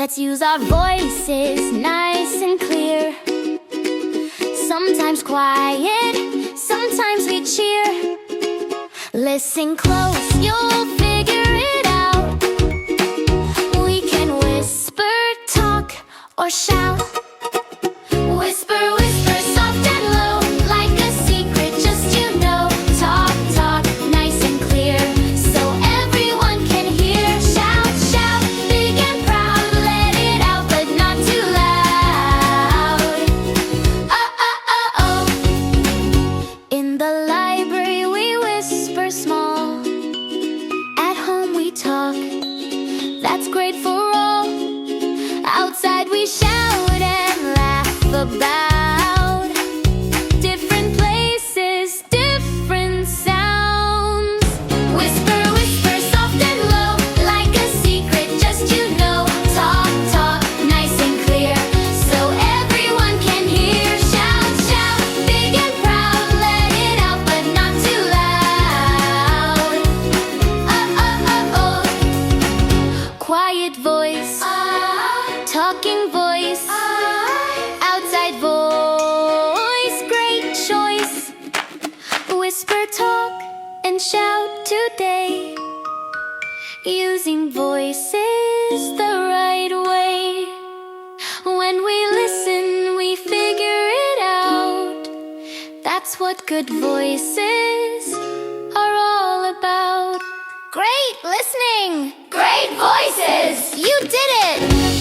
Let's use our voices nice and clear. Sometimes quiet, sometimes we cheer. Listen close, you'll figure it out. We can whisper, talk, or shout. Whisper, whisper, soft and low, like a secret, just you know. Talk, talk, nice and clear, so everyone can hear. Shout, shout, big and proud, let it out, but not too loud. Oh. In the library we whisper small. At home we talk, that's great for all. Outside we shout and laugh about different places, different sounds. Whisper, whisper, soft and low, like a secret, just you know. Talk, talk, nice and clear, so everyone can hear. Shout, shout, big and proud, let it out, but not too loud. Oh. Quiet voice, talking voice, outside voice, great choice. Whisper, talk, and shout today, using voices the right way. When we listen, we figure it out. That's what good voices are all about. Great listening! Great voices! You did it!